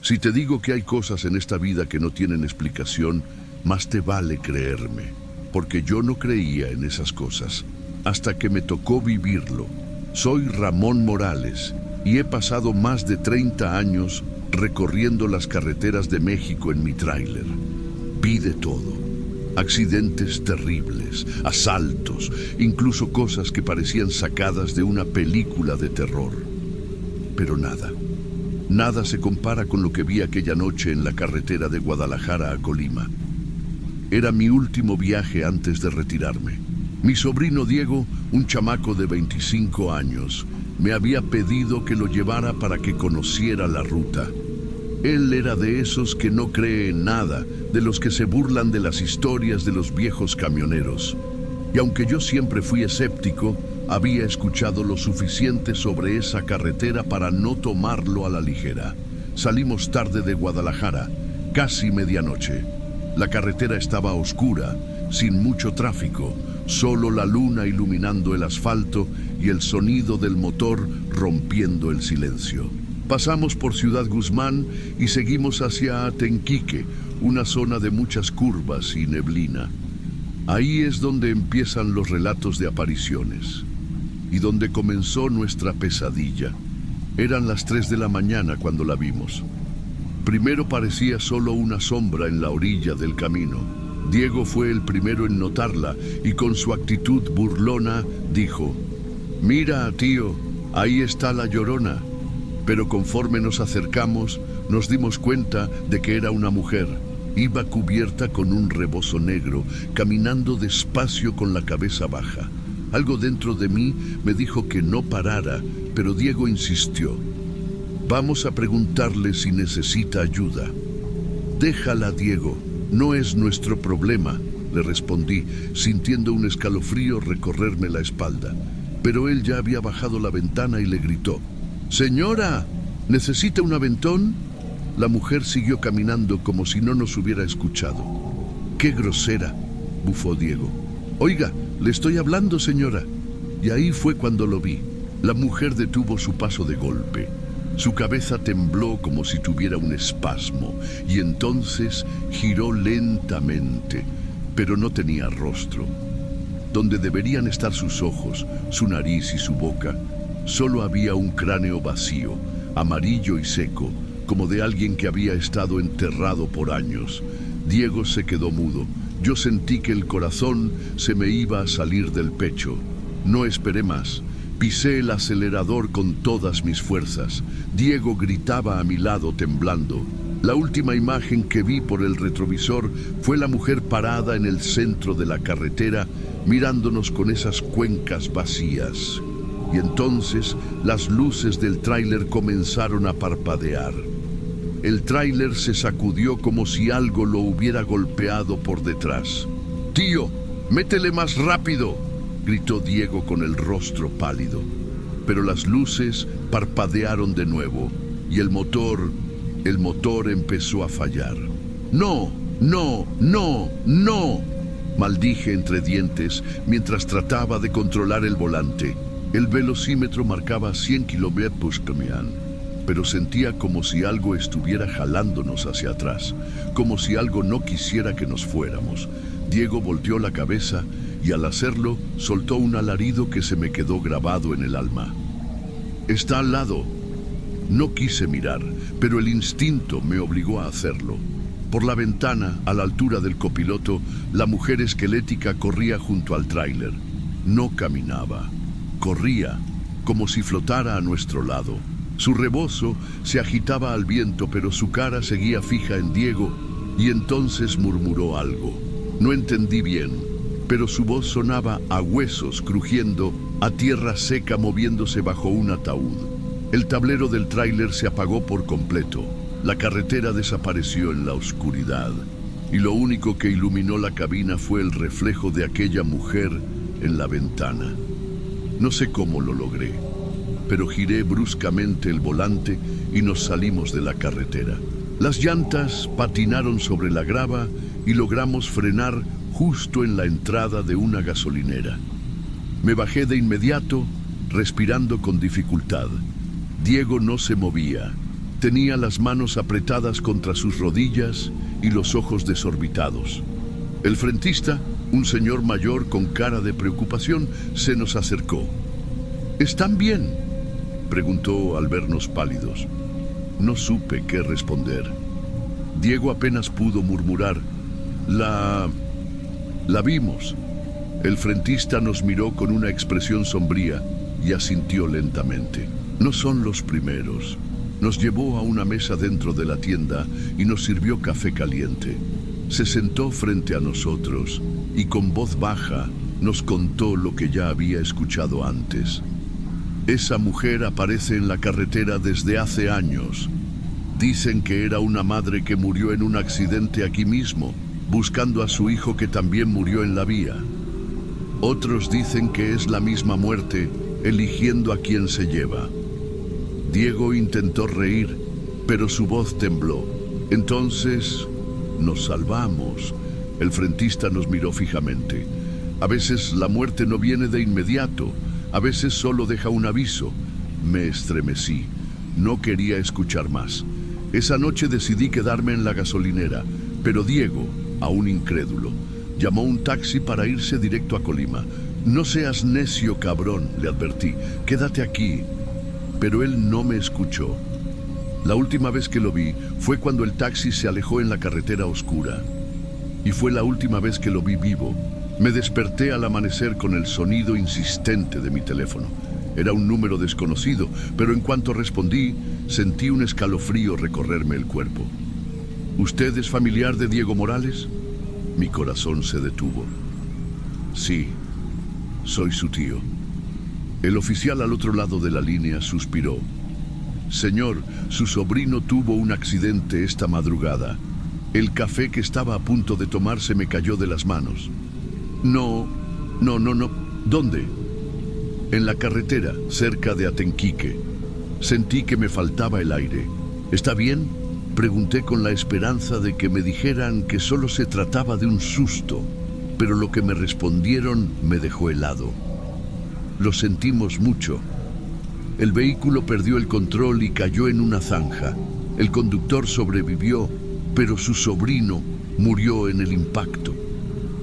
Si te digo que hay cosas en esta vida que no tienen explicación, más te vale creerme, porque yo no creía en esas cosas, hasta que me tocó vivirlo. Soy Ramón Morales y he pasado más de 30 años recorriendo las carreteras de México en mi tráiler. Vi de todo. Accidentes terribles, asaltos, incluso cosas que parecían sacadas de una película de terror. Pero nada se compara con lo que vi aquella noche en la carretera de Guadalajara a Colima. Era mi último viaje antes de retirarme. Mi sobrino Diego, un chamaco de 25 años, me había pedido que lo llevara para que conociera la ruta. Él era de esos que no cree en nada, de los que se burlan de las historias de los viejos camioneros. Y aunque yo siempre fui escéptico, había escuchado lo suficiente sobre esa carretera para no tomarlo a la ligera. Salimos tarde de Guadalajara, casi medianoche. La carretera estaba oscura, sin mucho tráfico, solo la luna iluminando el asfalto y el sonido del motor rompiendo el silencio. Pasamos por Ciudad Guzmán y seguimos hacia Atenquique, una zona de muchas curvas y neblina. Ahí es donde empiezan los relatos de apariciones y donde comenzó nuestra pesadilla. Eran las 3 de la mañana cuando la vimos. Primero parecía solo una sombra en la orilla del camino. Diego fue el primero en notarla y con su actitud burlona dijo: «Mira, tío, ahí está la Llorona». Pero conforme nos acercamos, nos dimos cuenta de que era una mujer. Iba cubierta con un rebozo negro, caminando despacio con la cabeza baja. Algo dentro de mí me dijo que no parara, pero Diego insistió. «Vamos a preguntarle si necesita ayuda». «Déjala, Diego, no es nuestro problema», le respondí, sintiendo un escalofrío recorrerme la espalda. Pero él ya había bajado la ventana y le gritó: «Señora, ¿necesita un aventón?». La mujer siguió caminando como si no nos hubiera escuchado. «¡Qué grosera!», bufó Diego. «Oiga, le estoy hablando, señora». Y ahí fue cuando lo vi. La mujer detuvo su paso de golpe. Su cabeza tembló como si tuviera un espasmo y entonces giró lentamente, pero no tenía rostro. Donde deberían estar sus ojos, su nariz y su boca, solo había un cráneo vacío, amarillo y seco, como de alguien que había estado enterrado por años. Diego se quedó mudo. Yo sentí que el corazón se me iba a salir del pecho. No esperé más. Pisé el acelerador con todas mis fuerzas. Diego gritaba a mi lado temblando. La última imagen que vi por el retrovisor fue la mujer parada en el centro de la carretera, mirándonos con esas cuencas vacías. Y entonces las luces del tráiler comenzaron a parpadear. El tráiler se sacudió como si algo lo hubiera golpeado por detrás. «Tío, métele más rápido», gritó Diego con el rostro pálido. Pero las luces parpadearon de nuevo y el motor empezó a fallar. «No, no, no, no», maldije entre dientes mientras trataba de controlar el volante. El velocímetro marcaba 100 kilómetros por hora, pero sentía como si algo estuviera jalándonos hacia atrás, como si algo no quisiera que nos fuéramos. Diego volteó la cabeza y al hacerlo soltó un alarido que se me quedó grabado en el alma. «Está al lado». No quise mirar, pero el instinto me obligó a hacerlo. Por la ventana, a la altura del copiloto, la mujer esquelética corría junto al tráiler. No caminaba. Corría, como si flotara a nuestro lado. Su rebozo se agitaba al viento, pero su cara seguía fija en Diego, y entonces murmuró algo. No entendí bien, pero su voz sonaba a huesos crujiendo, a tierra seca moviéndose bajo un ataúd. El tablero del tráiler se apagó por completo. La carretera desapareció en la oscuridad, y lo único que iluminó la cabina fue el reflejo de aquella mujer en la ventana. No sé cómo lo logré, pero giré bruscamente el volante y nos salimos de la carretera. Las llantas patinaron sobre la grava y logramos frenar justo en la entrada de una gasolinera. Me bajé de inmediato, respirando con dificultad. Diego no se movía. Tenía las manos apretadas contra sus rodillas y los ojos desorbitados. El frentista, un señor mayor con cara de preocupación, se nos acercó. ¿Están bien?, preguntó al vernos pálidos. No supe qué responder. Diego apenas pudo murmurar: La vimos. El frentista nos miró con una expresión sombría y asintió lentamente. No son los primeros. Nos llevó a una mesa dentro de la tienda y nos sirvió café caliente. Se sentó frente a nosotros y con voz baja nos contó lo que ya había escuchado antes. Esa mujer aparece en la carretera desde hace años. Dicen que era una madre que murió en un accidente aquí mismo, buscando a su hijo que también murió en la vía. Otros dicen que es la misma muerte, eligiendo a quien se lleva. Diego intentó reír, pero su voz tembló. Entonces, nos salvamos. El frentista nos miró fijamente. A veces la muerte no viene de inmediato, a veces solo deja un aviso. Me estremecí. No quería escuchar más. Esa noche decidí quedarme en la gasolinera, pero Diego, aún incrédulo, llamó un taxi para irse directo a Colima. No seas necio, cabrón, le advertí. Quédate aquí. Pero él no me escuchó. La última vez que lo vi fue cuando el taxi se alejó en la carretera oscura. Y fue la última vez que lo vi vivo. Me desperté al amanecer con el sonido insistente de mi teléfono. Era un número desconocido, pero en cuanto respondí, sentí un escalofrío recorrerme el cuerpo. ¿Usted es familiar de Diego Morales? Mi corazón se detuvo. Sí, soy su tío. El oficial al otro lado de la línea suspiró. Señor, su sobrino tuvo un accidente esta madrugada. El café que estaba a punto de tomar se me cayó de las manos. No. ¿Dónde? En la carretera, cerca de Atenquique. Sentí que me faltaba el aire. ¿Está bien?, pregunté con la esperanza de que me dijeran que solo se trataba de un susto, pero lo que me respondieron me dejó helado. Lo sentimos mucho. El vehículo perdió el control y cayó en una zanja. El conductor sobrevivió, pero su sobrino murió en el impacto.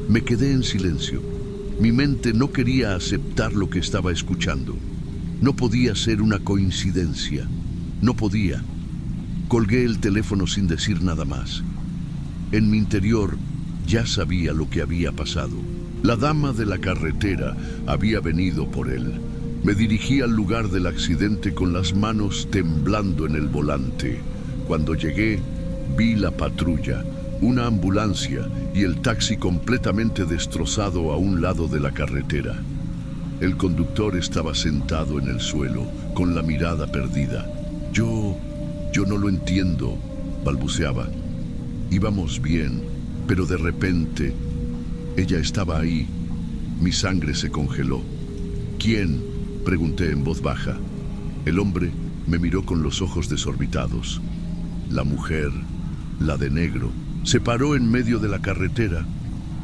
Me quedé en silencio. Mi mente no quería aceptar lo que estaba escuchando. No podía ser una coincidencia. No podía. Colgué el teléfono sin decir nada más. En mi interior ya sabía lo que había pasado. La dama de la carretera había venido por él. Me dirigí al lugar del accidente con las manos temblando en el volante. Cuando llegué, vi la patrulla, una ambulancia y el taxi completamente destrozado a un lado de la carretera. El conductor estaba sentado en el suelo, con la mirada perdida. Yo no lo entiendo, balbuceaba. Íbamos bien, pero de repente, ella estaba ahí. Mi sangre se congeló. ¿Quién?, pregunté en voz baja. El hombre me miró con los ojos desorbitados. La mujer, la de negro, se paró en medio de la carretera.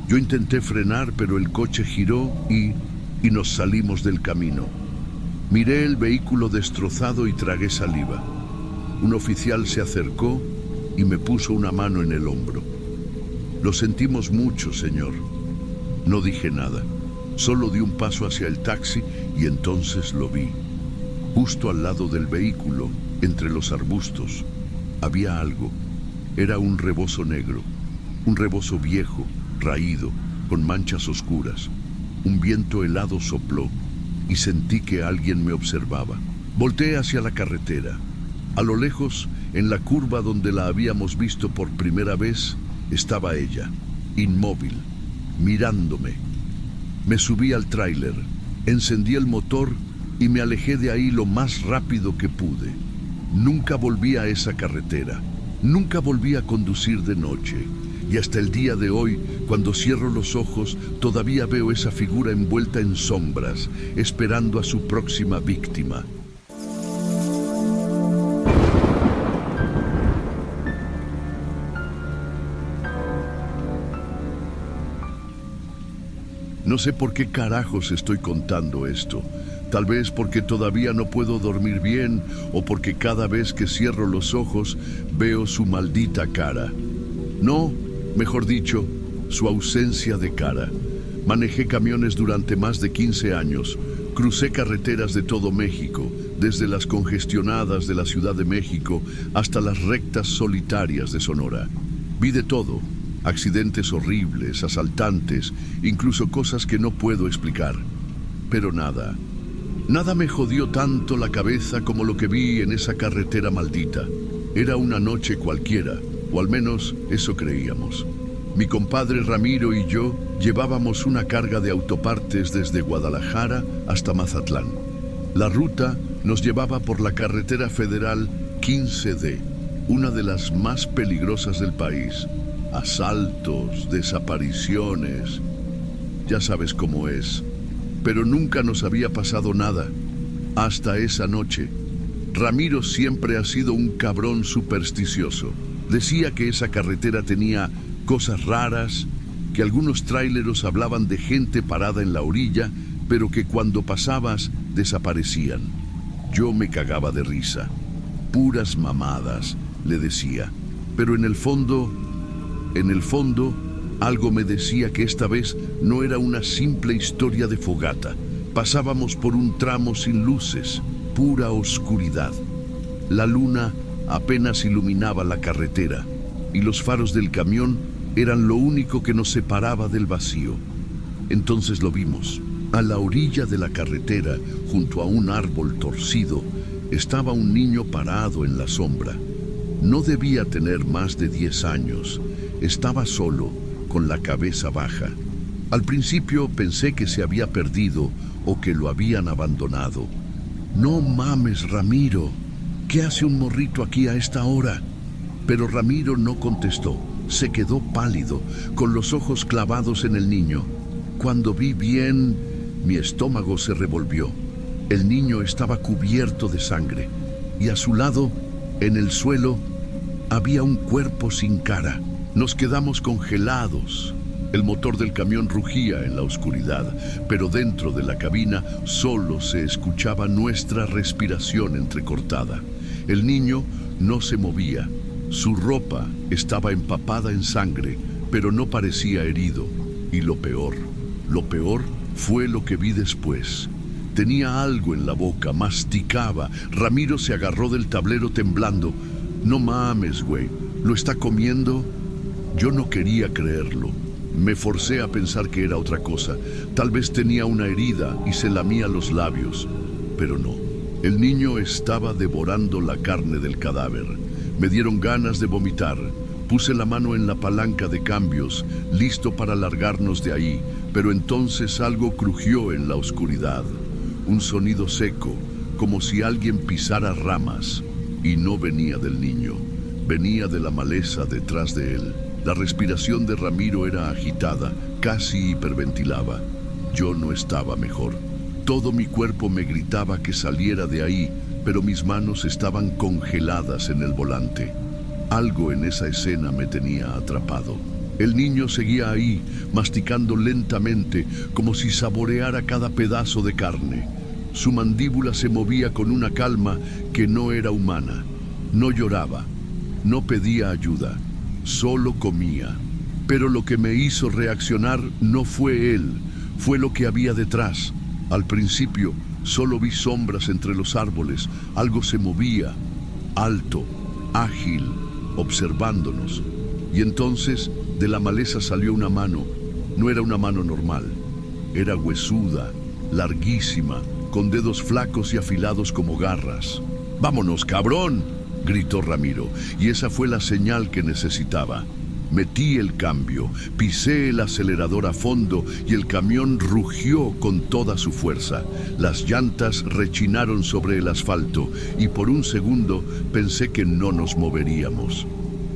Yo intenté frenar, pero el coche giró y nos salimos del camino. Miré el vehículo destrozado y tragué saliva. Un oficial se acercó y me puso una mano en el hombro. Lo sentimos mucho, señor. No dije nada. Solo di un paso hacia el taxi y entonces lo vi. Justo al lado del vehículo, entre los arbustos, había algo. Era un rebozo negro, un rebozo viejo, raído, con manchas oscuras. Un viento helado sopló y sentí que alguien me observaba. Volteé hacia la carretera. A lo lejos, en la curva donde la habíamos visto por primera vez, estaba ella, inmóvil, mirándome. Me subí al tráiler, encendí el motor y me alejé de ahí lo más rápido que pude. Nunca volví a esa carretera, nunca volví a conducir de noche. Y hasta el día de hoy, cuando cierro los ojos, todavía veo esa figura envuelta en sombras, esperando a su próxima víctima. No sé por qué carajos estoy contando esto. Tal vez porque todavía no puedo dormir bien o porque cada vez que cierro los ojos veo su maldita cara. No, mejor dicho, su ausencia de cara. Manejé camiones durante más de 15 años. Crucé carreteras de todo México, desde las congestionadas de la Ciudad de México hasta las rectas solitarias de Sonora. Vi de todo, accidentes horribles, asaltantes, incluso cosas que no puedo explicar. Pero nada me jodió tanto la cabeza como lo que vi en esa carretera maldita. Era una noche cualquiera, o al menos eso creíamos. Mi compadre Ramiro y yo llevábamos una carga de autopartes desde Guadalajara hasta Mazatlán. La ruta nos llevaba por la carretera federal 15D, una de las más peligrosas del país. Asaltos, desapariciones, ya sabes cómo es. Pero nunca nos había pasado nada, hasta esa noche. Ramiro siempre ha sido un cabrón supersticioso. Decía que esa carretera tenía cosas raras, que algunos tráileros hablaban de gente parada en la orilla, pero que cuando pasabas desaparecían. Yo me cagaba de risa. Puras mamadas, le decía. Pero en el fondo, algo me decía que esta vez no era una simple historia de fogata. Pasábamos por un tramo sin luces, pura oscuridad. La luna apenas iluminaba la carretera y los faros del camión eran lo único que nos separaba del vacío. Entonces lo vimos. A la orilla de la carretera, junto a un árbol torcido, estaba un niño parado en la sombra. No debía tener más de 10 años. Estaba solo, con la cabeza baja. Al principio pensé que se había perdido o que lo habían abandonado. No mames, Ramiro. ¿Qué hace un morrito aquí a esta hora? Pero Ramiro no contestó. Se quedó pálido, con los ojos clavados en el niño. Cuando vi bien, mi estómago se revolvió. El niño estaba cubierto de sangre y a su lado, en el suelo, había un cuerpo sin cara. Nos quedamos congelados. El motor del camión rugía en la oscuridad, pero dentro de la cabina solo se escuchaba nuestra respiración entrecortada. El niño no se movía. Su ropa estaba empapada en sangre, pero no parecía herido. Y lo peor fue lo que vi después. Tenía algo en la boca, masticaba. Ramiro se agarró del tablero temblando. No mames, güey, ¿lo está comiendo? Yo no quería creerlo. Me forcé a pensar que era otra cosa. Tal vez tenía una herida y se lamía los labios. Pero no. El niño estaba devorando la carne del cadáver. Me dieron ganas de vomitar. Puse la mano en la palanca de cambios, listo para largarnos de ahí, pero entonces algo crujió en la oscuridad. Un sonido seco, como si alguien pisara ramas. Y no venía del niño. Venía de la maleza detrás de él. La respiración de Ramiro era agitada, casi hiperventilaba. Yo no estaba mejor. Todo mi cuerpo me gritaba que saliera de ahí, pero mis manos estaban congeladas en el volante. Algo en esa escena me tenía atrapado. El niño seguía ahí, masticando lentamente, como si saboreara cada pedazo de carne. Su mandíbula se movía con una calma que no era humana. No lloraba, no pedía ayuda. Solo comía. Pero lo que me hizo reaccionar no fue él, fue lo que había detrás. Al principio solo vi sombras entre los árboles. Algo se movía, alto, ágil, observándonos. Y entonces de la maleza salió una mano. No era una mano normal. Era huesuda, larguísima, con dedos flacos y afilados como garras. ¡Vámonos, cabrón!, gritó Ramiro, y esa fue la señal que necesitaba. Metí el cambio, pisé el acelerador a fondo y el camión rugió con toda su fuerza. Las llantas rechinaron sobre el asfalto y por un segundo pensé que no nos moveríamos.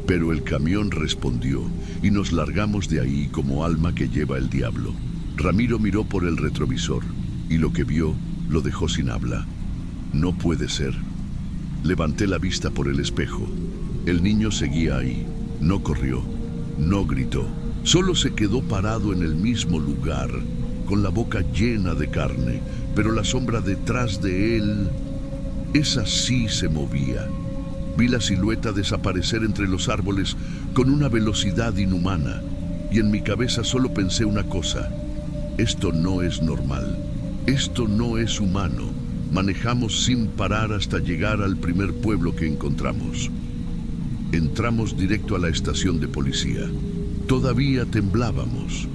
Pero el camión respondió y nos largamos de ahí como alma que lleva el diablo. Ramiro miró por el retrovisor y lo que vio lo dejó sin habla. No puede ser. Levanté la vista por el espejo. El niño seguía ahí. No corrió, no gritó. Solo se quedó parado en el mismo lugar, con la boca llena de carne, pero la sombra detrás de él, esa sí se movía. Vi la silueta desaparecer entre los árboles con una velocidad inhumana, y en mi cabeza solo pensé una cosa: esto no es normal, esto no es humano. Manejamos sin parar hasta llegar al primer pueblo que encontramos. Entramos directo a la estación de policía. Todavía temblábamos.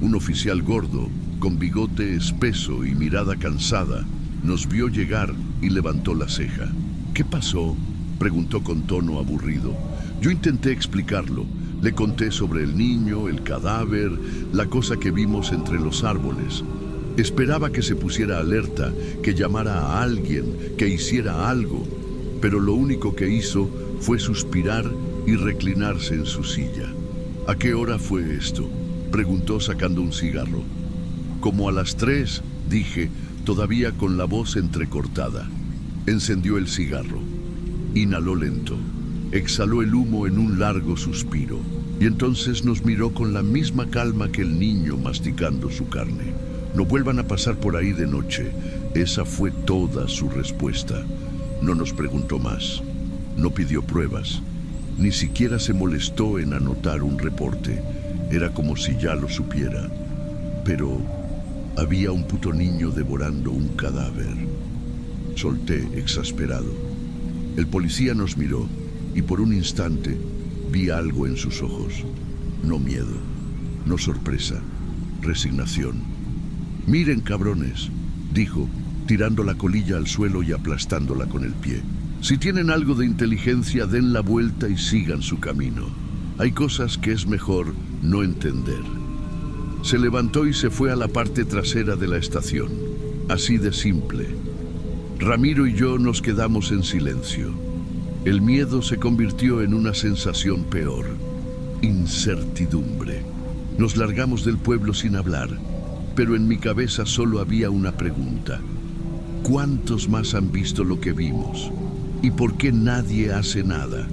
Un oficial gordo, con bigote espeso y mirada cansada, nos vio llegar y levantó la ceja. ¿Qué pasó?, preguntó con tono aburrido. Yo intenté explicarlo. Le conté sobre el niño, el cadáver, la cosa que vimos entre los árboles. Esperaba que se pusiera alerta, que llamara a alguien, que hiciera algo, pero lo único que hizo fue suspirar y reclinarse en su silla. ¿A qué hora fue esto?, preguntó sacando un cigarro. Como a las 3, dije, todavía con la voz entrecortada. Encendió el cigarro. Inhaló lento. Exhaló el humo en un largo suspiro. Y entonces nos miró con la misma calma que el niño masticando su carne. No vuelvan a pasar por ahí de noche. Esa fue toda su respuesta. No nos preguntó más. No pidió pruebas. Ni siquiera se molestó en anotar un reporte. Era como si ya lo supiera. Pero había un puto niño devorando un cadáver. Solté, exasperado. El policía nos miró y por un instante vi algo en sus ojos. No miedo, no sorpresa, resignación. «Miren, cabrones», dijo, tirando la colilla al suelo y aplastándola con el pie. «Si tienen algo de inteligencia, den la vuelta y sigan su camino. Hay cosas que es mejor no entender». Se levantó y se fue a la parte trasera de la estación. Así de simple. Ramiro y yo nos quedamos en silencio. El miedo se convirtió en una sensación peor: incertidumbre. Nos largamos del pueblo sin hablar, pero en mi cabeza solo había una pregunta: ¿cuántos más han visto lo que vimos? ¿Y por qué nadie hace nada?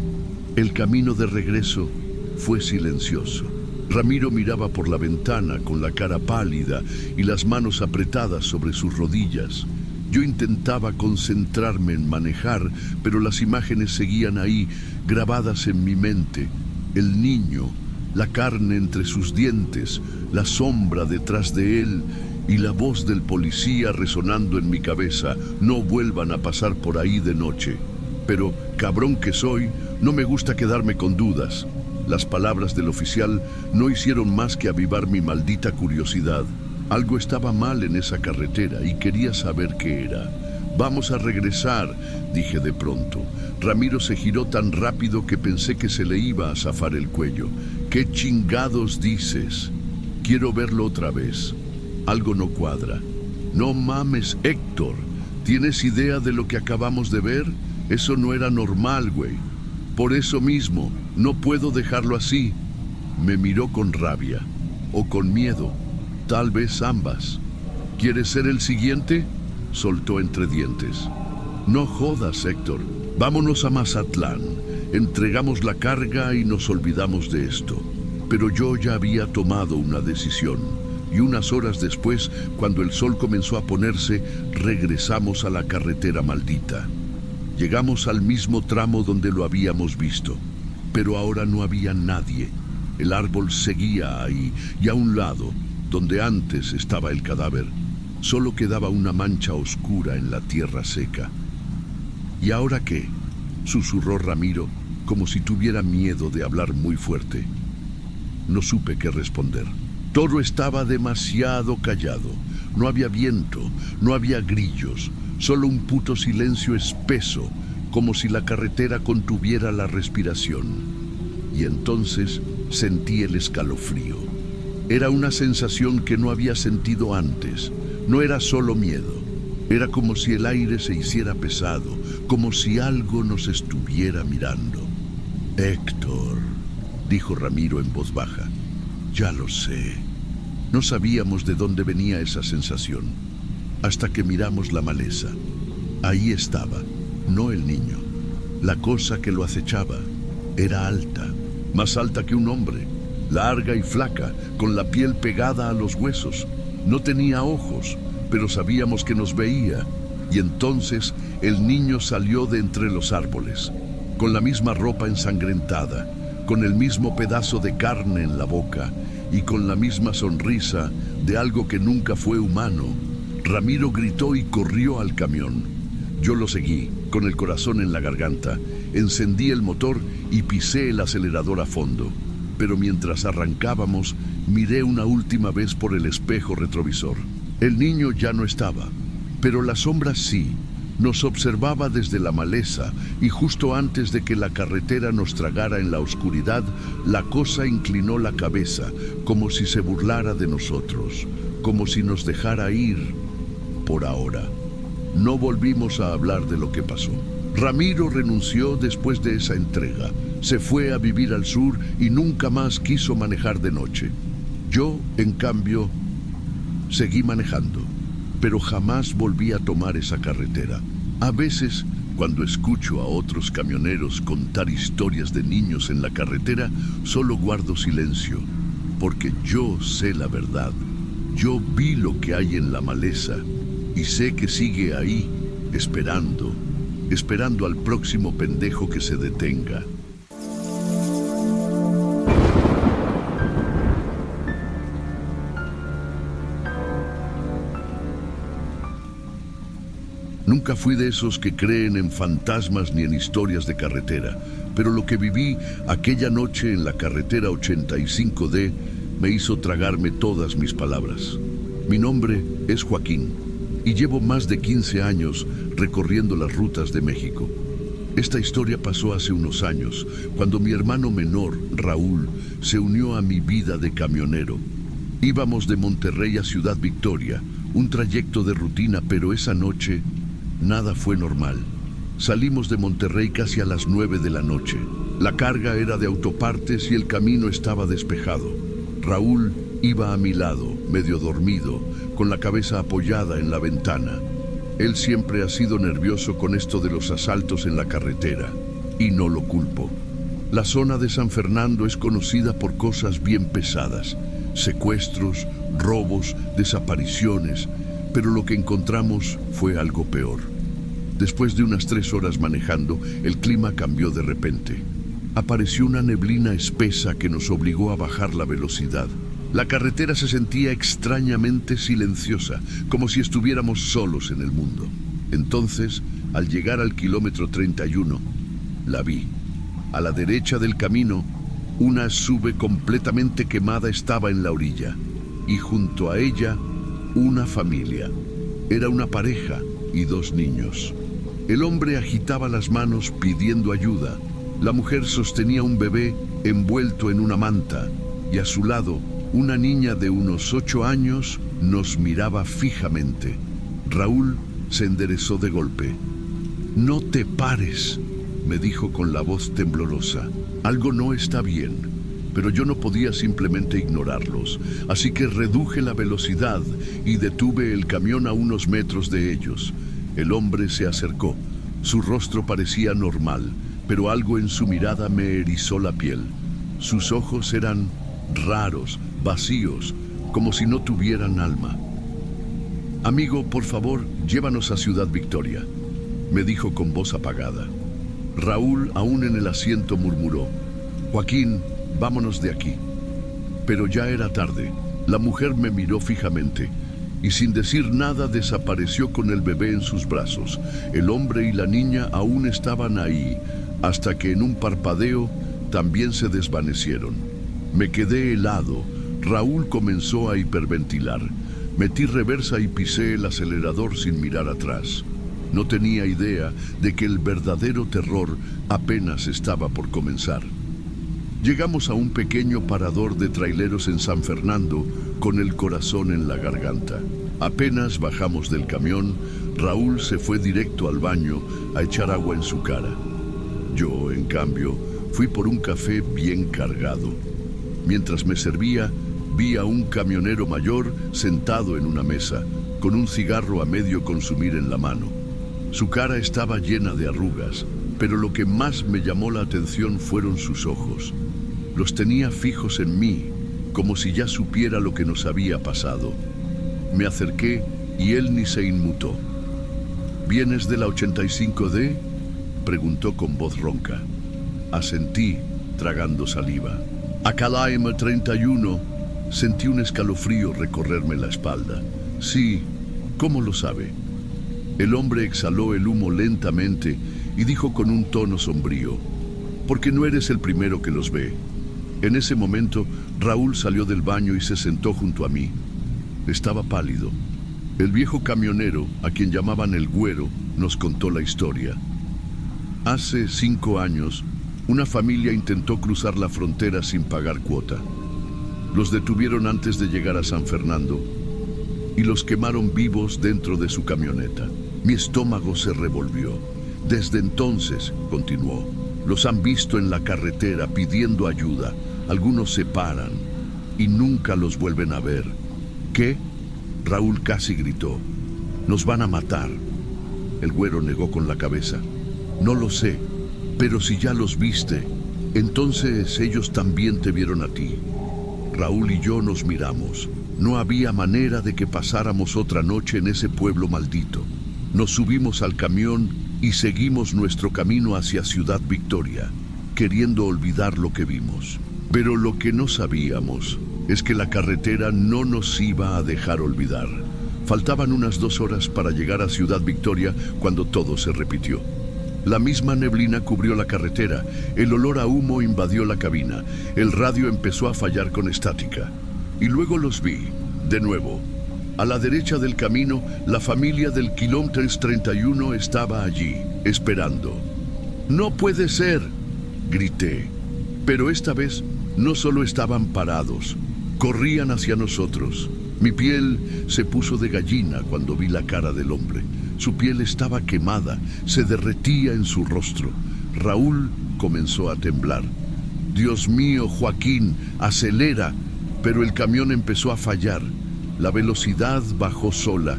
El camino de regreso fue silencioso. Ramiro miraba por la ventana con la cara pálida y las manos apretadas sobre sus rodillas. Yo intentaba concentrarme en manejar, pero las imágenes seguían ahí, grabadas en mi mente. El niño, la carne entre sus dientes, la sombra detrás de él y la voz del policía resonando en mi cabeza: no vuelvan a pasar por ahí de noche. Pero, cabrón que soy, no me gusta quedarme con dudas. Las palabras del oficial no hicieron más que avivar mi maldita curiosidad. Algo estaba mal en esa carretera y quería saber qué era. «Vamos a regresar», dije de pronto. Ramiro se giró tan rápido que pensé que se le iba a zafar el cuello. «¿Qué chingados dices?» «Quiero verlo otra vez. Algo no cuadra». «No mames, Héctor. ¿Tienes idea de lo que acabamos de ver? Eso no era normal, güey. Por eso mismo, no puedo dejarlo así». Me miró con rabia. O con miedo. Tal vez ambas. «¿Quieres ser el siguiente?», soltó entre dientes. «No jodas, Héctor. Vámonos a Mazatlán. Entregamos la carga y nos olvidamos de esto». Pero yo ya había tomado una decisión. Y unas horas después, cuando el sol comenzó a ponerse, regresamos a la carretera maldita. Llegamos al mismo tramo donde lo habíamos visto. Pero ahora no había nadie. El árbol seguía ahí, y a un lado, donde antes estaba el cadáver, solo quedaba una mancha oscura en la tierra seca. «¿Y ahora qué?», susurró Ramiro, como si tuviera miedo de hablar muy fuerte. No supe qué responder. Todo estaba demasiado callado. No había viento, no había grillos, solo un puto silencio espeso, como si la carretera contuviera la respiración. Y entonces sentí el escalofrío. Era una sensación que no había sentido antes. No era solo miedo. Era como si el aire se hiciera pesado, como si algo nos estuviera mirando. «Héctor», dijo Ramiro en voz baja. «Ya lo sé». No sabíamos de dónde venía esa sensación, hasta que miramos la maleza. Ahí estaba, no el niño. La cosa que lo acechaba era alta, más alta que un hombre, larga y flaca, con la piel pegada a los huesos. No tenía ojos, pero sabíamos que nos veía. Y entonces el niño salió de entre los árboles, con la misma ropa ensangrentada, con el mismo pedazo de carne en la boca y con la misma sonrisa de algo que nunca fue humano. Ramiro gritó y corrió al camión. Yo lo seguí, con el corazón en la garganta. Encendí el motor y pisé el acelerador a fondo. Pero mientras arrancábamos, miré una última vez por el espejo retrovisor. El niño ya no estaba, pero la sombra sí. Nos observaba desde la maleza y justo antes de que la carretera nos tragara en la oscuridad, la cosa inclinó la cabeza, como si se burlara de nosotros, como si nos dejara ir por ahora. No volvimos a hablar de lo que pasó. Ramiro renunció después de esa entrega. Se fue a vivir al sur y nunca más quiso manejar de noche. Yo, en cambio, seguí manejando, pero jamás volví a tomar esa carretera. A veces, cuando escucho a otros camioneros contar historias de niños en la carretera, solo guardo silencio, porque yo sé la verdad. Yo vi lo que hay en la maleza y sé que sigue ahí, esperando al próximo pendejo que se detenga. Nunca fui de esos que creen en fantasmas ni en historias de carretera, pero lo que viví aquella noche en la carretera 85D me hizo tragarme todas mis palabras. Mi nombre es Joaquín y llevo más de 15 años recorriendo las rutas de México. Esta historia pasó hace unos años, cuando mi hermano menor, Raúl, se unió a mi vida de camionero. Íbamos de Monterrey a Ciudad Victoria, un trayecto de rutina, pero esa noche nada fue normal. Salimos de Monterrey casi a las 9 de la noche. La carga era de autopartes y el camino estaba despejado. Raúl iba a mi lado, medio dormido, con la cabeza apoyada en la ventana. Él siempre ha sido nervioso con esto de los asaltos en la carretera, y no lo culpo. La zona de San Fernando es conocida por cosas bien pesadas: secuestros, robos, desapariciones, pero lo que encontramos fue algo peor. Después de unas 3 horas manejando, el clima cambió de repente. Apareció una neblina espesa que nos obligó a bajar la velocidad. La carretera se sentía extrañamente silenciosa, como si estuviéramos solos en el mundo. Entonces, al llegar al kilómetro 31, la vi. A la derecha del camino, una SUV completamente quemada estaba en la orilla, y junto a ella, una familia. Era una pareja y 2 niños. El hombre agitaba las manos pidiendo ayuda. La mujer sostenía un bebé envuelto en una manta, y a su lado, una niña de unos 8 años nos miraba fijamente. Raúl se enderezó de golpe. «No te pares», me dijo con la voz temblorosa. «Algo no está bien». Pero yo no podía simplemente ignorarlos, así que reduje la velocidad y detuve el camión a unos metros de ellos. El hombre se acercó. Su rostro parecía normal, pero algo en su mirada me erizó la piel. Sus ojos eran raros, vacíos, como si no tuvieran alma. «Amigo, por favor, llévanos a Ciudad Victoria», me dijo con voz apagada. Raúl, aún en el asiento, murmuró: «Joaquín, vámonos de aquí». Pero ya era tarde. La mujer me miró fijamente y sin decir nada desapareció con el bebé en sus brazos. El hombre y la niña aún estaban ahí, hasta que en un parpadeo también se desvanecieron. Me quedé helado. Raúl comenzó a hiperventilar. Metí reversa y pisé el acelerador sin mirar atrás. No tenía idea de que el verdadero terror apenas estaba por comenzar. Llegamos a un pequeño parador de traileros en San Fernando con el corazón en la garganta. Apenas bajamos del camión, Raúl se fue directo al baño a echar agua en su cara. Yo, en cambio, fui por un café bien cargado. Mientras me servía, vi a un camionero mayor sentado en una mesa, con un cigarro a medio consumir en la mano. Su cara estaba llena de arrugas, pero lo que más me llamó la atención fueron sus ojos. Los tenía fijos en mí, como si ya supiera lo que nos había pasado. Me acerqué y él ni se inmutó. ¿Vienes de la 85D? Preguntó con voz ronca. Asentí, tragando saliva. A Calaima 31, sentí un escalofrío recorrerme la espalda. Sí, ¿cómo lo sabe? El hombre exhaló el humo lentamente y dijo con un tono sombrío: porque no eres el primero que los ve. En ese momento, Raúl salió del baño y se sentó junto a mí. Estaba pálido. El viejo camionero, a quien llamaban el Güero, nos contó la historia. Hace 5 años, una familia intentó cruzar la frontera sin pagar cuota. Los detuvieron antes de llegar a San Fernando y los quemaron vivos dentro de su camioneta. Mi estómago se revolvió. Desde entonces, continuó, los han visto en la carretera pidiendo ayuda. Algunos se paran y nunca los vuelven a ver. ¿Qué? Raúl casi gritó. Nos van a matar. El Güero negó con la cabeza. No lo sé, pero si ya los viste, entonces ellos también te vieron a ti. Raúl y yo nos miramos. No había manera de que pasáramos otra noche en ese pueblo maldito. Nos subimos al camión y seguimos nuestro camino hacia Ciudad Victoria, queriendo olvidar lo que vimos. Pero lo que no sabíamos es que la carretera no nos iba a dejar olvidar. Faltaban unas 2 horas para llegar a Ciudad Victoria cuando todo se repitió. La misma neblina cubrió la carretera, el olor a humo invadió la cabina, el radio empezó a fallar con estática. Y luego los vi, de nuevo. A la derecha del camino, la familia del kilómetro 31 estaba allí, esperando. ¡No puede ser!, grité. Pero esta vez no solo estaban parados, corrían hacia nosotros. Mi piel se puso de gallina cuando vi la cara del hombre. Su piel estaba quemada, se derretía en su rostro. Raúl comenzó a temblar. Dios mío, Joaquín, acelera. Pero el camión empezó a fallar. La velocidad bajó sola,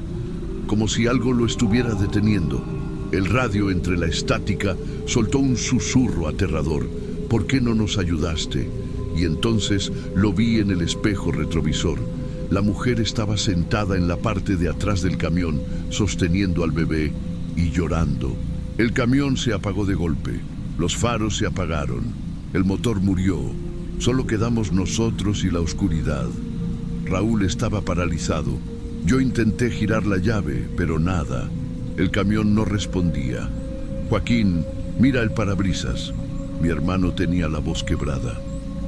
como si algo lo estuviera deteniendo. El radio, entre la estática, soltó un susurro aterrador. ¿Por qué no nos ayudaste? Y entonces lo vi en el espejo retrovisor. La mujer estaba sentada en la parte de atrás del camión, sosteniendo al bebé y llorando. El camión se apagó de golpe. Los faros se apagaron. El motor murió. Solo quedamos nosotros y la oscuridad. Raúl estaba paralizado. Yo intenté girar la llave, pero nada. El camión no respondía. Joaquín, mira el parabrisas. Mi hermano tenía la voz quebrada.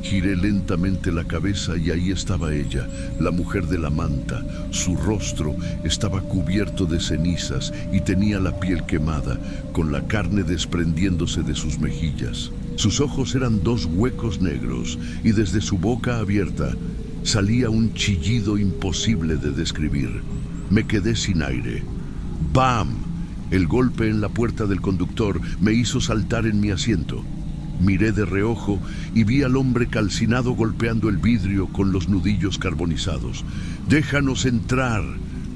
Giré lentamente la cabeza y ahí estaba ella, la mujer de la manta. Su rostro estaba cubierto de cenizas y tenía la piel quemada, con la carne desprendiéndose de sus mejillas. Sus ojos eran 2 huecos negros y desde su boca abierta salía un chillido imposible de describir. Me quedé sin aire. ¡Bam! El golpe en la puerta del conductor me hizo saltar en mi asiento. Miré de reojo y vi al hombre calcinado golpeando el vidrio con los nudillos carbonizados. «¡Déjanos entrar!»,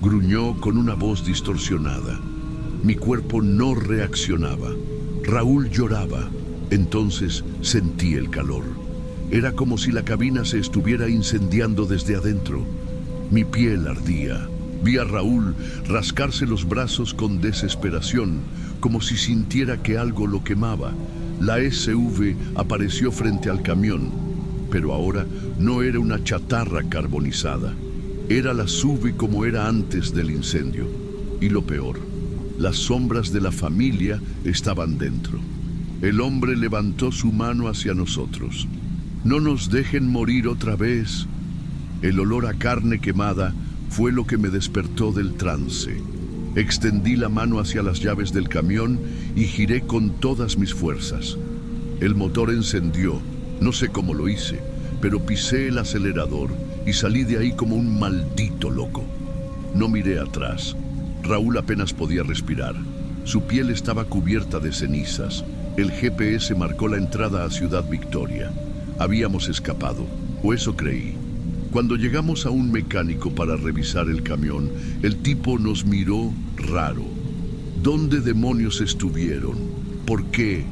gruñó con una voz distorsionada. Mi cuerpo no reaccionaba. Raúl lloraba. Entonces sentí el calor. Era como si la cabina se estuviera incendiando desde adentro. Mi piel ardía. Vi a Raúl rascarse los brazos con desesperación, como si sintiera que algo lo quemaba. La SUV apareció frente al camión, pero ahora no era una chatarra carbonizada. Era la SUV como era antes del incendio. Y lo peor, las sombras de la familia estaban dentro. El hombre levantó su mano hacia nosotros. «No nos dejen morir otra vez». El olor a carne quemada fue lo que me despertó del trance. Extendí la mano hacia las llaves del camión y giré con todas mis fuerzas. El motor encendió. No sé cómo lo hice, pero pisé el acelerador y salí de ahí como un maldito loco. No miré atrás. Raúl apenas podía respirar. Su piel estaba cubierta de cenizas. El GPS marcó la entrada a Ciudad Victoria. Habíamos escapado, o eso creí. Cuando llegamos a un mecánico para revisar el camión, el tipo nos miró raro. ¿Dónde demonios estuvieron? ¿Por qué?,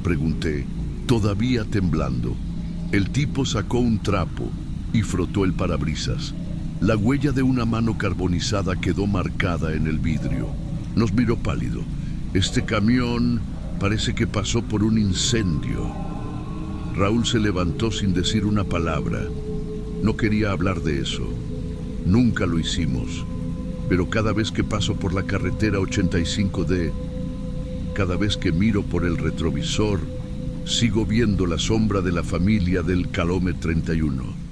pregunté, todavía temblando. El tipo sacó un trapo y frotó el parabrisas. La huella de una mano carbonizada quedó marcada en el vidrio. Nos miró pálido. Este camión parece que pasó por un incendio. Raúl se levantó sin decir una palabra. No quería hablar de eso. Nunca lo hicimos. Pero cada vez que paso por la carretera 85D, cada vez que miro por el retrovisor, sigo viendo la sombra de la familia del Calome 31.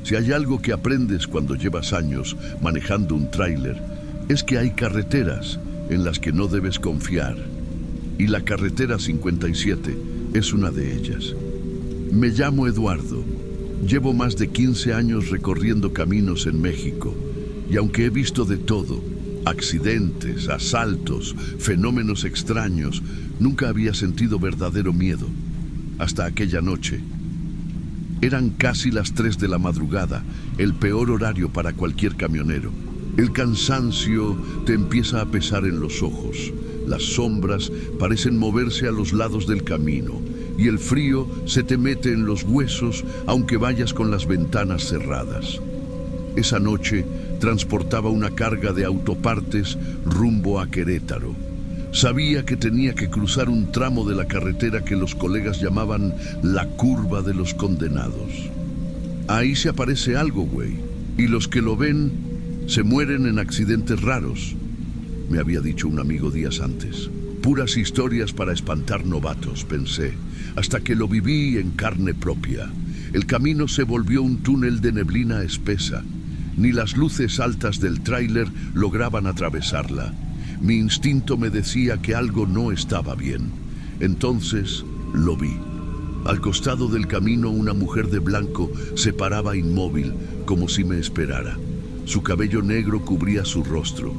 Si hay algo que aprendes cuando llevas años manejando un tráiler, es que hay carreteras en las que no debes confiar. Y la carretera 57 es una de ellas. Me llamo Eduardo. Llevo más de 15 años recorriendo caminos en México. Y aunque he visto de todo, accidentes, asaltos, fenómenos extraños, nunca había sentido verdadero miedo. Hasta aquella noche. Eran casi las 3 de la madrugada, el peor horario para cualquier camionero. El cansancio te empieza a pesar en los ojos. Las sombras parecen moverse a los lados del camino y el frío se te mete en los huesos aunque vayas con las ventanas cerradas. Esa noche transportaba una carga de autopartes rumbo a Querétaro. Sabía que tenía que cruzar un tramo de la carretera que los colegas llamaban la curva de los condenados. Ahí se aparece algo, güey, y los que lo ven se mueren en accidentes raros, me había dicho un amigo días antes. Puras historias para espantar novatos, pensé, hasta que lo viví en carne propia. El camino se volvió un túnel de neblina espesa. Ni las luces altas del tráiler lograban atravesarla. Mi instinto me decía que algo no estaba bien. Entonces lo vi. Al costado del camino una mujer de blanco se paraba inmóvil, como si me esperara. Su cabello negro cubría su rostro,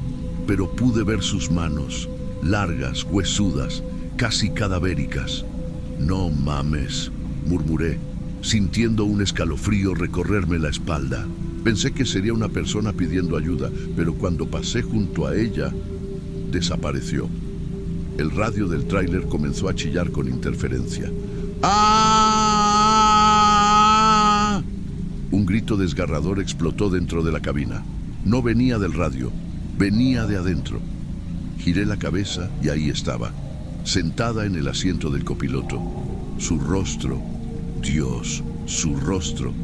pero pude ver sus manos, largas, huesudas, casi cadavéricas. No mames, murmuré, sintiendo un escalofrío recorrerme la espalda. Pensé que sería una persona pidiendo ayuda, pero cuando pasé junto a ella, desapareció. El radio del tráiler comenzó a chillar con interferencia. ¡Ah! Un grito desgarrador explotó dentro de la cabina. No venía del radio, venía de adentro. Giré la cabeza y ahí estaba, sentada en el asiento del copiloto. Su rostro, Dios, su rostro,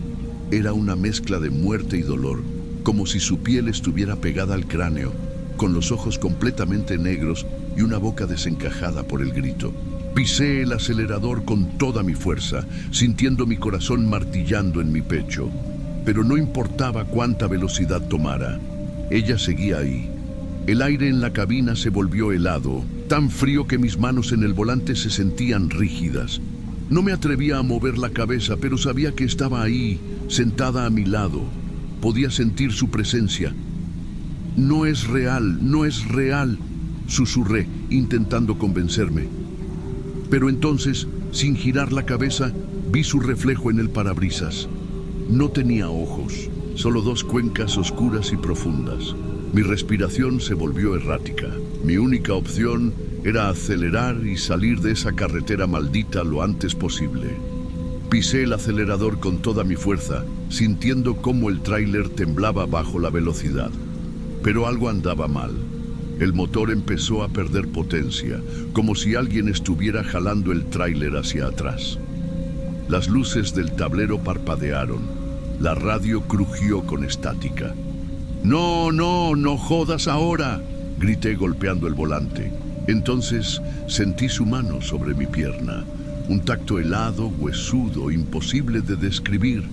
era una mezcla de muerte y dolor, como si su piel estuviera pegada al cráneo, con los ojos completamente negros y una boca desencajada por el grito. Pisé el acelerador con toda mi fuerza, sintiendo mi corazón martillando en mi pecho. Pero no importaba cuánta velocidad tomara, ella seguía ahí. El aire en la cabina se volvió helado, tan frío que mis manos en el volante se sentían rígidas. No me atrevía a mover la cabeza, pero sabía que estaba ahí, sentada a mi lado. Podía sentir su presencia. No es real, no es real, susurré, intentando convencerme. Pero entonces, sin girar la cabeza, vi su reflejo en el parabrisas. No tenía ojos, solo dos cuencas oscuras y profundas. Mi respiración se volvió errática. Mi única opción era acelerar y salir de esa carretera maldita lo antes posible. Pisé el acelerador con toda mi fuerza, sintiendo cómo el tráiler temblaba bajo la velocidad. Pero algo andaba mal. El motor empezó a perder potencia, como si alguien estuviera jalando el tráiler hacia atrás. Las luces del tablero parpadearon. La radio crujió con estática. ¡No, no, no jodas ahora!, grité golpeando el volante. Entonces sentí su mano sobre mi pierna. Un tacto helado, huesudo, imposible de describir.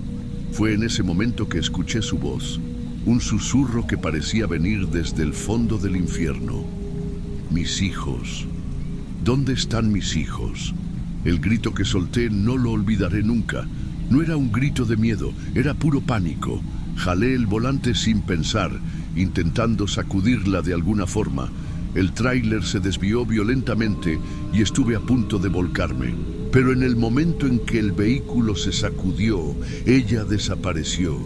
Fue en ese momento que escuché su voz. Un susurro que parecía venir desde el fondo del infierno. Mis hijos. ¿Dónde están mis hijos? El grito que solté no lo olvidaré nunca. No era un grito de miedo, era puro pánico. Jalé el volante sin pensar, intentando sacudirla de alguna forma. El tráiler se desvió violentamente y estuve a punto de volcarme. Pero en el momento en que el vehículo se sacudió, ella desapareció.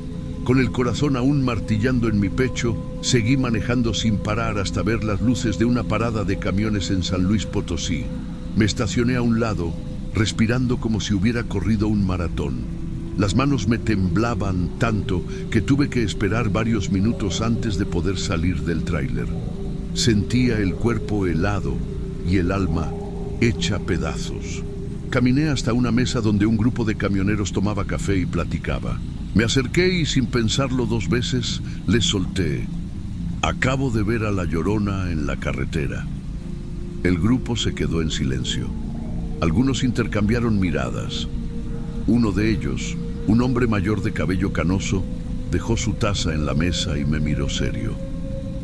Con el corazón aún martillando en mi pecho, seguí manejando sin parar hasta ver las luces de una parada de camiones en San Luis Potosí. Me estacioné a un lado, respirando como si hubiera corrido un maratón. Las manos me temblaban tanto que tuve que esperar varios minutos antes de poder salir del tráiler. Sentía el cuerpo helado y el alma hecha pedazos. Caminé hasta una mesa donde un grupo de camioneros tomaba café y platicaba. Me acerqué y sin pensarlo dos veces les solté: acabo de ver a La Llorona en la carretera. El grupo se quedó en silencio. Algunos intercambiaron miradas. Uno de ellos, un hombre mayor de cabello canoso, dejó su taza en la mesa y me miró serio.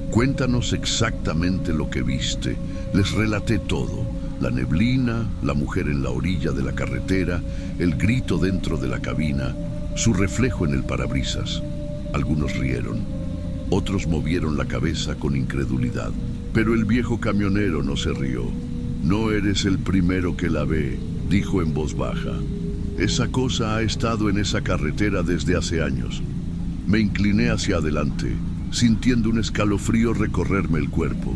Cuéntanos exactamente lo que viste. Les relaté todo: la neblina, la mujer en la orilla de la carretera, el grito dentro de la cabina, su reflejo en el parabrisas. Algunos rieron, otros movieron la cabeza con incredulidad, pero el viejo camionero no se rió. No eres el primero que la ve, dijo en voz baja. Esa cosa ha estado en esa carretera desde hace años. Me incliné hacia adelante, sintiendo un escalofrío recorrerme el cuerpo.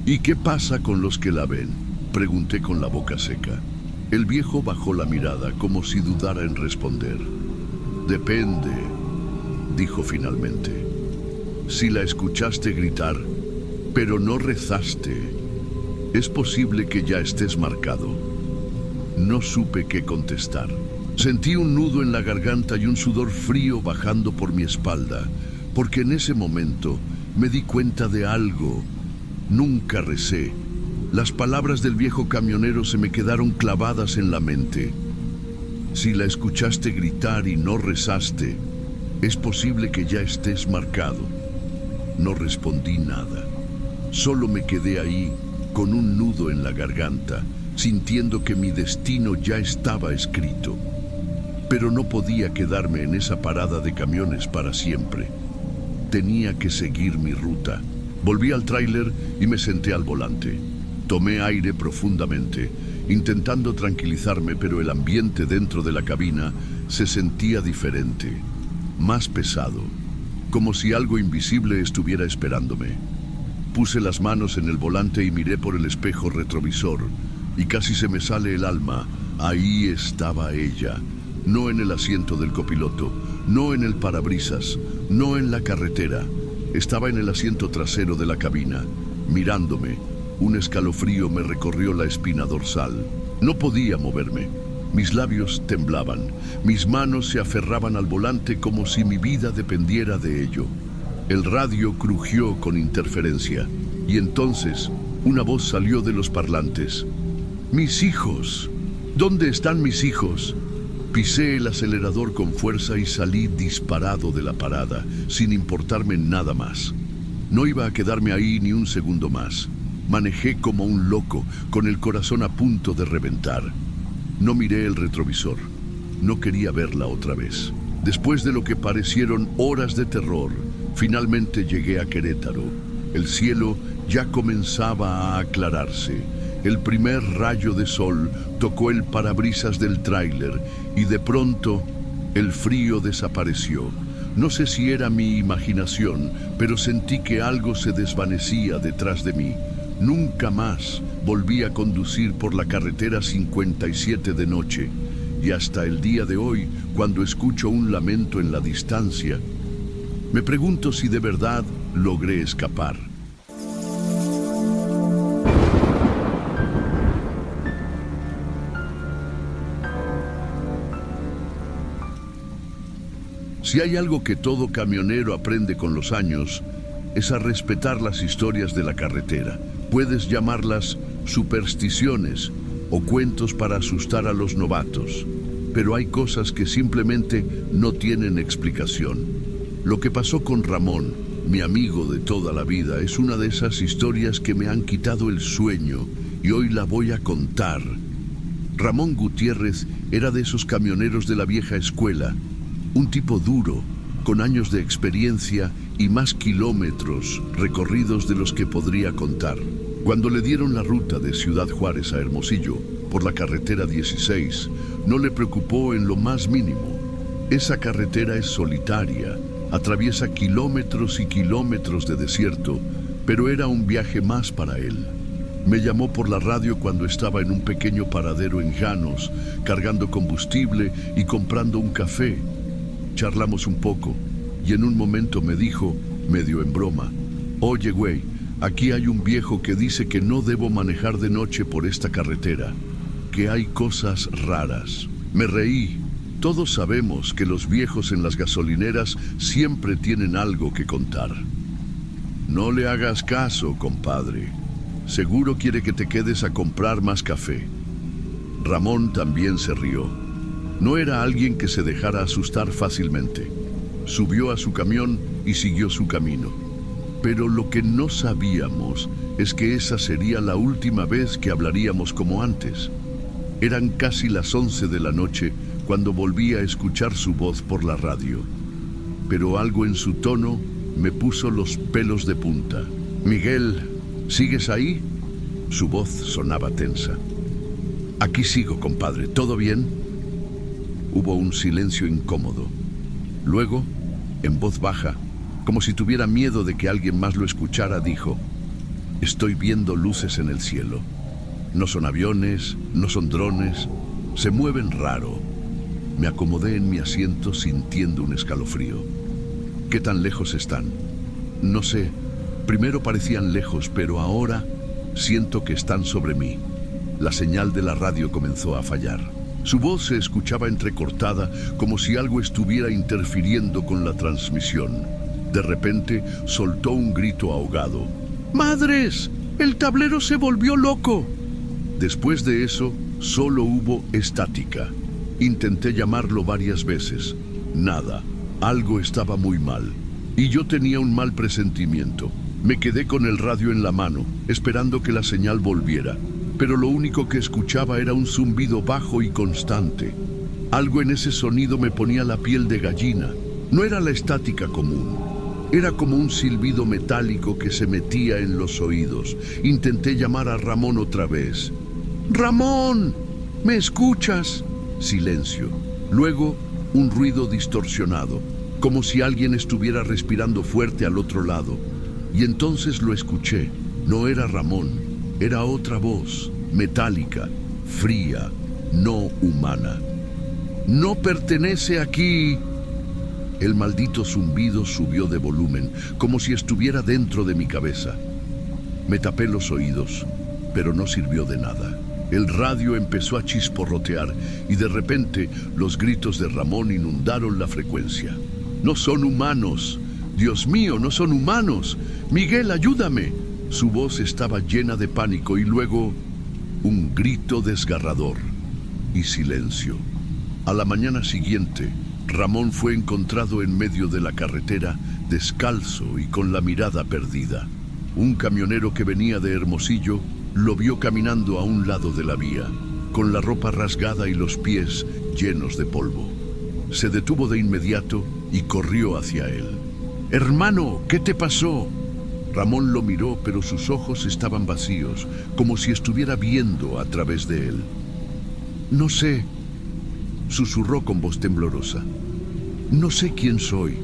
¿Y qué pasa con los que la ven?, pregunté con la boca seca. El viejo bajó la mirada como si dudara en responder. Depende, dijo finalmente. Si la escuchaste gritar, pero no rezaste, es posible que ya estés marcado. No supe qué contestar. Sentí un nudo en la garganta y un sudor frío bajando por mi espalda, porque en ese momento me di cuenta de algo. Nunca recé. Las palabras del viejo camionero se me quedaron clavadas en la mente. Si la escuchaste gritar y no rezaste, es posible que ya estés marcado. No respondí nada. Solo me quedé ahí, con un nudo en la garganta, sintiendo que mi destino ya estaba escrito. Pero no podía quedarme en esa parada de camiones para siempre. Tenía que seguir mi ruta. Volví al tráiler y me senté al volante. Tomé aire profundamente, intentando tranquilizarme, pero el ambiente dentro de la cabina se sentía diferente, más pesado, como si algo invisible estuviera esperándome. Puse las manos en el volante y miré por el espejo retrovisor, y casi se me sale el alma. Ahí estaba ella, no en el asiento del copiloto, no en el parabrisas, no en la carretera. Estaba en el asiento trasero de la cabina, mirándome. Un escalofrío me recorrió la espina dorsal. No podía moverme. Mis labios temblaban. Mis manos se aferraban al volante como si mi vida dependiera de ello. El radio crujió con interferencia. Y entonces una voz salió de los parlantes. ¡Mis hijos! ¿Dónde están mis hijos? Pisé el acelerador con fuerza y salí disparado de la parada, sin importarme nada más. No iba a quedarme ahí ni un segundo más. Manejé como un loco, con el corazón a punto de reventar. No miré el retrovisor. No quería verla otra vez. Después de lo que parecieron horas de terror, finalmente llegué a Querétaro. El cielo ya comenzaba a aclararse. El primer rayo de sol tocó el parabrisas del tráiler y de pronto el frío desapareció. No sé si era mi imaginación, pero sentí que algo se desvanecía detrás de mí. Nunca más volví a conducir por la carretera 57 de noche, y hasta el día de hoy, cuando escucho un lamento en la distancia, me pregunto si de verdad logré escapar. Si hay algo que todo camionero aprende con los años, es a respetar las historias de la carretera. Puedes llamarlas supersticiones o cuentos para asustar a los novatos, pero hay cosas que simplemente no tienen explicación. Lo que pasó con Ramón, mi amigo de toda la vida, es una de esas historias que me han quitado el sueño y hoy la voy a contar. Ramón Gutiérrez era de esos camioneros de la vieja escuela, un tipo duro, con años de experiencia y más kilómetros recorridos de los que podría contar. Cuando le dieron la ruta de Ciudad Juárez a Hermosillo por la carretera 16, no le preocupó en lo más mínimo. Esa carretera es solitaria Atraviesa kilómetros y kilómetros de desierto, pero era un viaje más para él. Me llamó por la radio cuando estaba en un pequeño paradero en Llanos, cargando combustible y comprando un café. Charlamos un poco y en un momento me dijo, medio en broma, «Oye, güey, aquí hay un viejo que dice que no debo manejar de noche por esta carretera, que hay cosas raras». Me reí. Todos sabemos que los viejos en las gasolineras siempre tienen algo que contar. No le hagas caso, compadre. Seguro quiere que te quedes a comprar más café. Ramón también se rió. No era alguien que se dejara asustar fácilmente. Subió a su camión y siguió su camino. Pero lo que no sabíamos es que esa sería la última vez que hablaríamos como antes. Eran casi las 11 de la noche cuando volví a escuchar su voz por la radio. Pero algo en su tono me puso los pelos de punta. «Miguel, ¿sigues ahí?» Su voz sonaba tensa. «Aquí sigo, compadre. ¿Todo bien?» Hubo un silencio incómodo. Luego, en voz baja, como si tuviera miedo de que alguien más lo escuchara, dijo, «Estoy viendo luces en el cielo. No son aviones, no son drones, se mueven raro». Me acomodé en mi asiento sintiendo un escalofrío. ¿Qué tan lejos están? No sé. Primero parecían lejos, pero ahora siento que están sobre mí. La señal de la radio comenzó a fallar. Su voz se escuchaba entrecortada, como si algo estuviera interfiriendo con la transmisión. De repente soltó un grito ahogado. ¡Madres! ¡El tablero se volvió loco! Después de eso, solo hubo estática. Intenté llamarlo varias veces. Nada. Algo estaba muy mal. Y yo tenía un mal presentimiento. Me quedé con el radio en la mano, esperando que la señal volviera. Pero lo único que escuchaba era un zumbido bajo y constante. Algo en ese sonido me ponía la piel de gallina. No era la estática común. Era como un silbido metálico que se metía en los oídos. Intenté llamar a Ramón otra vez. ¡Ramón! ¿Me escuchas? Silencio. Luego, un ruido distorsionado, como si alguien estuviera respirando fuerte al otro lado. Y entonces lo escuché. No era Ramón, era otra voz, metálica, fría, no humana. «¡No pertenece aquí!» El maldito zumbido subió de volumen, como si estuviera dentro de mi cabeza. Me tapé los oídos, pero no sirvió de nada. El radio empezó a chisporrotear y de repente los gritos de Ramón inundaron la frecuencia. «¡No son humanos! ¡Dios mío, no son humanos! ¡Miguel, ayúdame!» Su voz estaba llena de pánico y luego un grito desgarrador y silencio. A la mañana siguiente, Ramón fue encontrado en medio de la carretera, descalzo y con la mirada perdida. Un camionero que venía de Hermosillo lo vio caminando a un lado de la vía, con la ropa rasgada y los pies llenos de polvo. Se detuvo de inmediato y corrió hacia él. «Hermano, ¿qué te pasó?» Ramón lo miró, pero sus ojos estaban vacíos, como si estuviera viendo a través de él. «No sé», susurró con voz temblorosa. «No sé quién soy».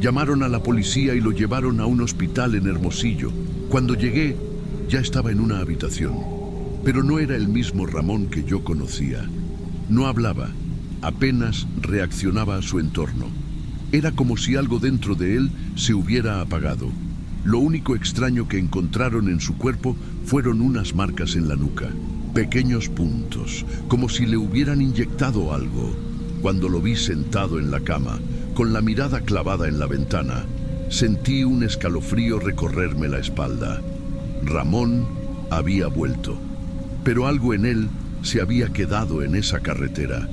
Llamaron a la policía y lo llevaron a un hospital en Hermosillo. Cuando llegué, ya estaba en una habitación, pero no era el mismo Ramón que yo conocía. No hablaba, apenas reaccionaba a su entorno. Era como si algo dentro de él se hubiera apagado. Lo único extraño que encontraron en su cuerpo fueron unas marcas en la nuca, pequeños puntos, como si le hubieran inyectado algo. Cuando lo vi sentado en la cama, con la mirada clavada en la ventana, sentí un escalofrío recorrerme la espalda. Ramón había vuelto, pero algo en él se había quedado en esa carretera.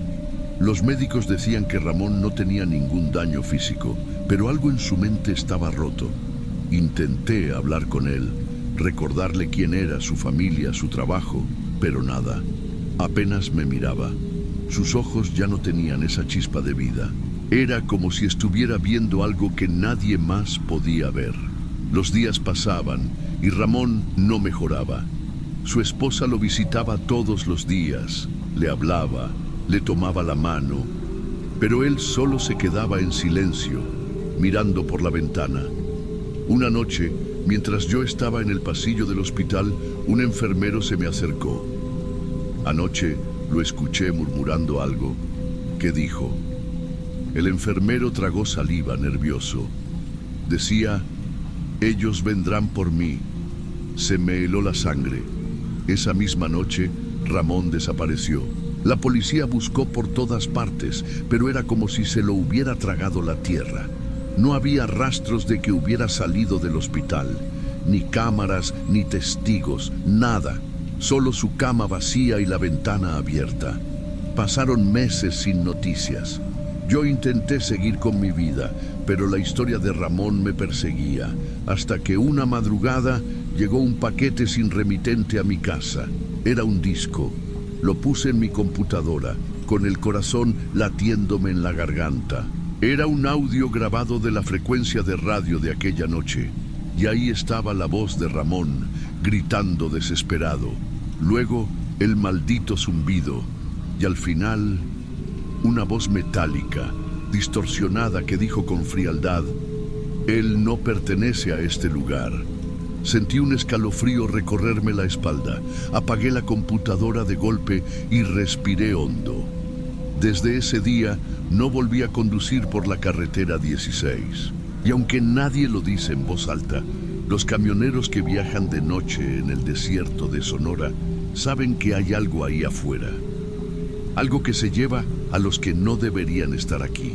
Los médicos decían que Ramón no tenía ningún daño físico, pero algo en su mente estaba roto. Intenté hablar con él, recordarle quién era, su familia, su trabajo, pero nada. Apenas me miraba. Sus ojos ya no tenían esa chispa de vida. Era como si estuviera viendo algo que nadie más podía ver. Los días pasaban y Ramón no mejoraba. Su esposa lo visitaba todos los días, le hablaba, le tomaba la mano, pero él solo se quedaba en silencio, mirando por la ventana. Una noche, mientras yo estaba en el pasillo del hospital, un enfermero se me acercó. Anoche lo escuché murmurando algo. ¿Qué dijo? El enfermero tragó saliva, nervioso. Decía: ellos vendrán por mí. Se me heló la sangre. Esa misma noche, Ramón desapareció. La policía buscó por todas partes, pero era como si se lo hubiera tragado la tierra. No había rastros de que hubiera salido del hospital, ni cámaras, ni testigos, nada. Solo su cama vacía y la ventana abierta. Pasaron meses sin noticias. Yo intenté seguir con mi vida, pero la historia de Ramón me perseguía, hasta que una madrugada llegó un paquete sin remitente a mi casa. Era un disco. Lo puse en mi computadora, con el corazón latiéndome en la garganta. Era un audio grabado de la frecuencia de radio de aquella noche, y ahí estaba la voz de Ramón, gritando desesperado. Luego, el maldito zumbido, y al final, una voz metálica, distorsionada, que dijo con frialdad: él no pertenece a este lugar. Sentí un escalofrío recorrerme la espalda. Apagué la computadora de golpe y respiré hondo. Desde ese día no volví a conducir por la carretera 16. Y aunque nadie lo dice en voz alta, los camioneros que viajan de noche en el desierto de Sonora saben que hay algo ahí afuera. Algo que se lleva a los que no deberían estar aquí.